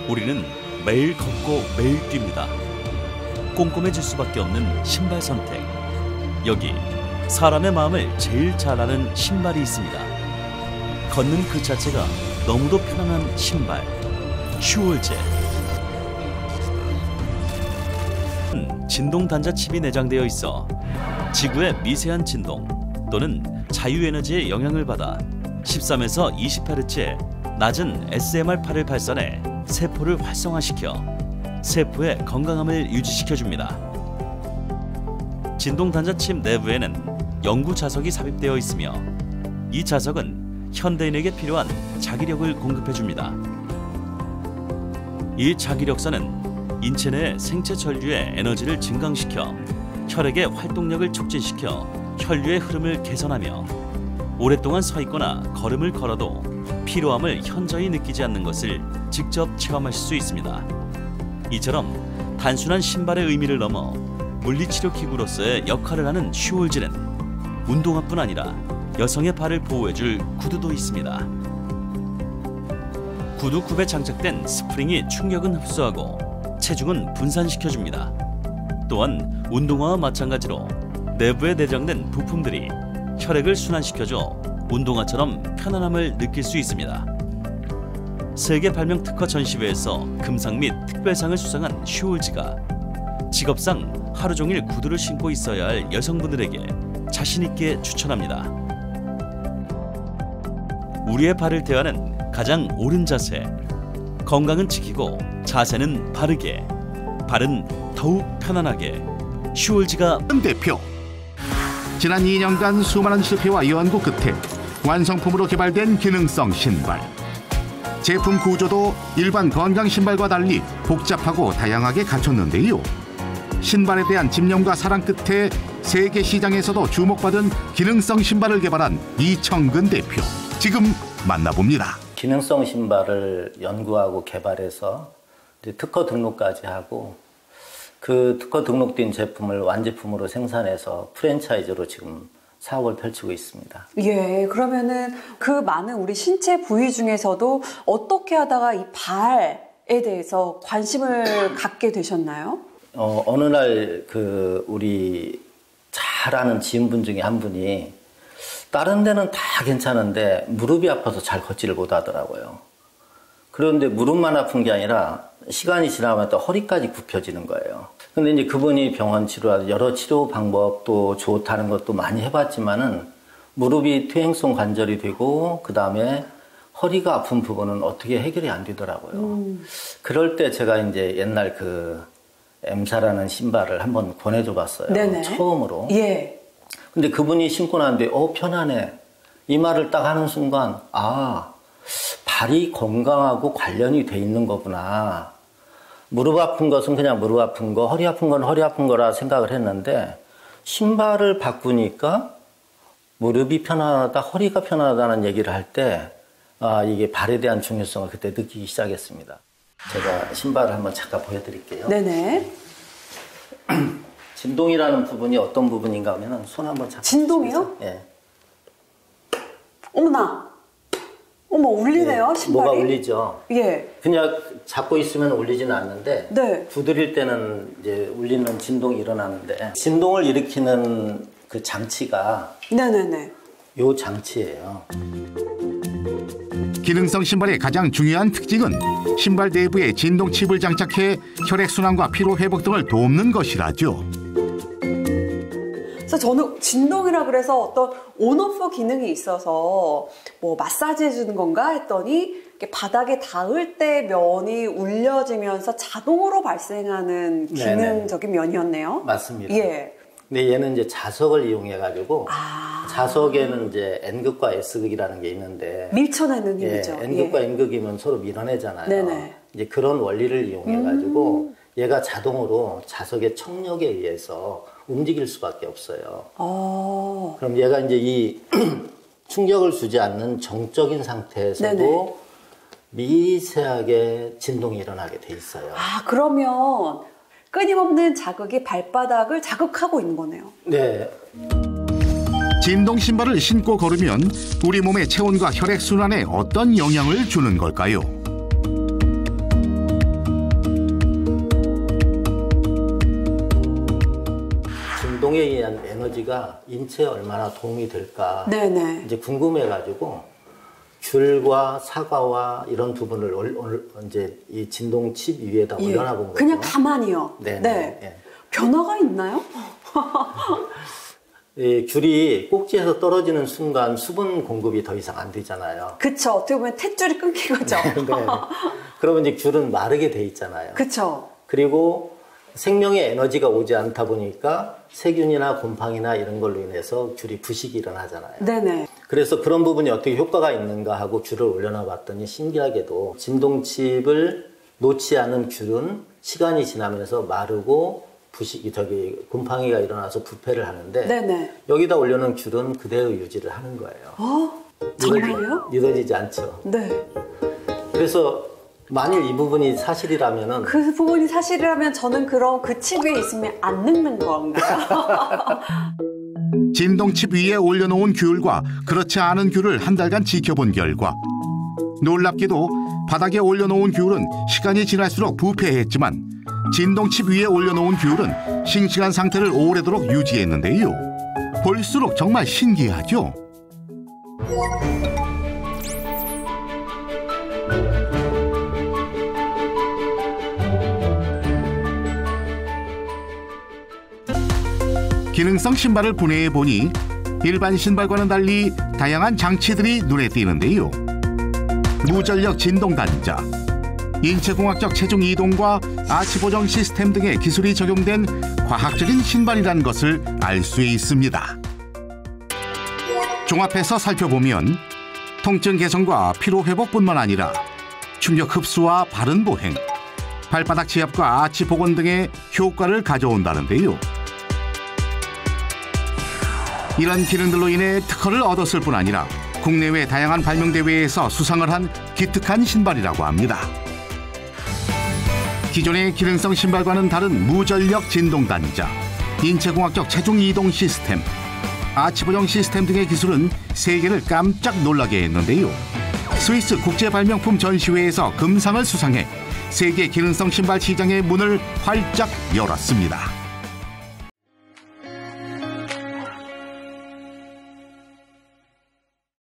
우리는 매일 걷고 매일 뜁니다. 꼼꼼해질 수밖에 없는 신발 선택. 여기 사람의 마음을 제일 잘 아는 신발이 있습니다. 걷는 그 자체가 너무도 편안한 신발. 슈월제. 진동 단자 칩이 내장되어 있어 지구의 미세한 진동 또는 자유에너지의 영향을 받아 13에서 20Hz의 낮은 SMR8을 발산해 세포를 활성화시켜 세포의 건강함을 유지시켜줍니다. 진동 단자 칩 내부에는 영구 자석이 삽입되어 있으며 이 자석은 현대인에게 필요한 자기력을 공급해줍니다. 이 자기력선은 인체 내 생체 전류의 에너지를 증강시켜 혈액의 활동력을 촉진시켜 혈류의 흐름을 개선하며 오랫동안 서 있거나 걸음을 걸어도 피로함을 현저히 느끼지 않는 것을 직접 체험하실 수 있습니다. 이처럼 단순한 신발의 의미를 넘어 물리치료 기구로서의 역할을 하는 슈월즈는 운동화뿐 아니라 여성의 발을 보호해줄 구두도 있습니다. 구두 굽에 장착된 스프링이 충격은 흡수하고 체중은 분산시켜줍니다. 또한 운동화와 마찬가지로 내부에 내장된 부품들이 혈액을 순환시켜줘 운동화처럼 편안함을 느낄 수 있습니다. 세계 발명 특허 전시회에서 금상 및 특별상을 수상한 슈월즈가 직업상 하루 종일 구두를 신고 있어야 할 여성분들에게 자신 있게 추천합니다. 우리의 발을 대하는 가장 옳은 자세. 건강은 지키고 자세는 바르게. 발은 더욱 편안하게. 슈월즈가 대표. 지난 2년간 수많은 실패와 연구 끝에 완성품으로 개발된 기능성 신발. 제품 구조도 일반 건강 신발과 달리 복잡하고 다양하게 갖췄는데요. 신발에 대한 집념과 사랑 끝에 세계 시장에서도 주목받은 기능성 신발을 개발한 이청근 대표. 지금 만나봅니다. 기능성 신발을 연구하고 개발해서 이제 특허 등록까지 하고 그 특허 등록된 제품을 완제품으로 생산해서 프랜차이즈로 지금 사업을 펼치고 있습니다. 예, 그러면은 그 많은 우리 신체 부위 중에서도 어떻게 하다가 이 발에 대해서 관심을 갖게 되셨나요? 어느 날 우리 잘 아는 지인분 중에 한 분이 다른 데는 다 괜찮은데 무릎이 아파서 잘 걷지를 못하더라고요. 그런데 무릎만 아픈 게 아니라 시간이 지나면 또 허리까지 굽혀지는 거예요. 근데 이제 그분이 병원 치료하고 여러 치료 방법도 좋다는 것도 많이 해봤지만은 무릎이 퇴행성 관절이 되고 그 다음에 허리가 아픈 부분은 어떻게 해결이 안 되더라고요. 그럴 때 제가 이제 옛날 엠사라는 신발을 한번 권해줘 봤어요. 네네. 처음으로. 예. 근데 그분이 신고 나는데 편하네. 이 말을 딱 하는 순간 발이 건강하고 관련이 돼 있는 거구나. 무릎 아픈 것은 그냥 무릎 아픈 거, 허리 아픈 건 허리 아픈 거라 생각을 했는데 신발을 바꾸니까 무릎이 편안하다, 허리가 편안하다는 얘기를 할 때 이게 발에 대한 중요성을 그때 느끼기 시작했습니다. 제가 신발을 한번 잠깐 보여드릴게요. 네네. 진동이라는 부분이 어떤 부분인가 하면 손 한번 잡고. 진동이요? 예. 어머나. 어머, 울리네요, 예, 신발이. 뭐가 울리죠. 예. 그냥 잡고 있으면 울리진 않는데 네. 두드릴 때는 이제 울리는 진동이 일어나는데 진동을 일으키는 그 장치가 네네네. 요 장치예요. 기능성 신발의 가장 중요한 특징은 신발 내부에 진동 칩을 장착해 혈액순환과 피로회복 등을 돕는 것이라죠. 그래서 저는 진동이라 그래서 어떤 온오프 기능이 있어서 뭐 마사지 해주는 건가 했더니 이렇게 바닥에 닿을 때 면이 울려지면서 자동으로 발생하는 기능적인 면이었네요. 맞습니다. 예. 근데 얘는 이제 자석을 이용해가지고 자석에는 이제 N극과 S극이라는 게 있는데 밀쳐내는 힘이죠. N극과 N극이면 서로 밀어내잖아요. 네네. 이제 그런 원리를 이용해가지고 얘가 자동으로 자석의 청력에 의해서 움직일 수밖에 없어요. 그럼 얘가 이제 이 충격을 주지 않는 정적인 상태에서도 네네. 미세하게 진동이 일어나게 돼 있어요. 그러면 끊임없는 자극이 발바닥을 자극하고 있는 거네요. 네. 진동 신발을 신고 걸으면 우리 몸의 체온과 혈액순환에 어떤 영향을 주는 걸까요? 이동에 의한 에너지가 인체에 얼마나 도움이 될까 네네. 이제 궁금해가지고 귤과 사과와 이런 부분을 이제 이 진동칩 위에다 예. 올려놔 본 거죠. 그냥 가만히요. 네. 네. 예. 변화가 있나요? 이 귤이 꼭지에서 떨어지는 순간 수분 공급이 더 이상 안 되잖아요. 그쵸. 어떻게 보면 탯줄이 끊긴 거죠. 네. 그러면 이제 귤은 마르게 돼 있잖아요. 그쵸. 그리고 생명의 에너지가 오지 않다 보니까 세균이나 곰팡이나 이런 걸로 인해서 귤이 부식이 일어나잖아요. 네네. 그래서 그런 부분이 어떻게 효과가 있는가 하고 귤을 올려놔 봤더니 신기하게도 진동칩을 놓지 않은 귤은 시간이 지나면서 마르고 곰팡이가 일어나서 부패를 하는데 네네. 여기다 올려놓은 귤은 그대로 유지를 하는 거예요. 정말요? 믿어지지 않죠. 네. 그래서 만일 이 부분이 사실이라면은 그 부분이 사실이라면 저는 그럼 그 칩 위에 있으면 안 늙는 건가요? 진동칩 위에 올려놓은 귤과 그렇지 않은 귤을 한 달간 지켜본 결과 놀랍게도 바닥에 올려놓은 귤은 시간이 지날수록 부패했지만 진동칩 위에 올려놓은 귤은 싱싱한 상태를 오래도록 유지했는데요. 볼수록 정말 신기하죠? 기능성 신발을 분해해 보니 일반 신발과는 달리 다양한 장치들이 눈에 띄는데요. 무전력 진동 단자, 인체공학적 체중 이동과 아치 보정 시스템 등의 기술이 적용된 과학적인 신발이라는 것을 알 수 있습니다. 종합해서 살펴보면 통증 개선과 피로 회복뿐만 아니라 충격 흡수와 바른 보행, 발바닥 지압과 아치 복원 등의 효과를 가져온다는데요. 이런 기능들로 인해 특허를 얻었을 뿐 아니라 국내외 다양한 발명대회에서 수상을 한 기특한 신발이라고 합니다. 기존의 기능성 신발과는 다른 무전력 진동 단자, 인체공학적 체중 이동 시스템, 아치 보정 시스템 등의 기술은 세계를 깜짝 놀라게 했는데요. 스위스 국제 발명품 전시회에서 금상을 수상해 세계 기능성 신발 시장의 문을 활짝 열었습니다.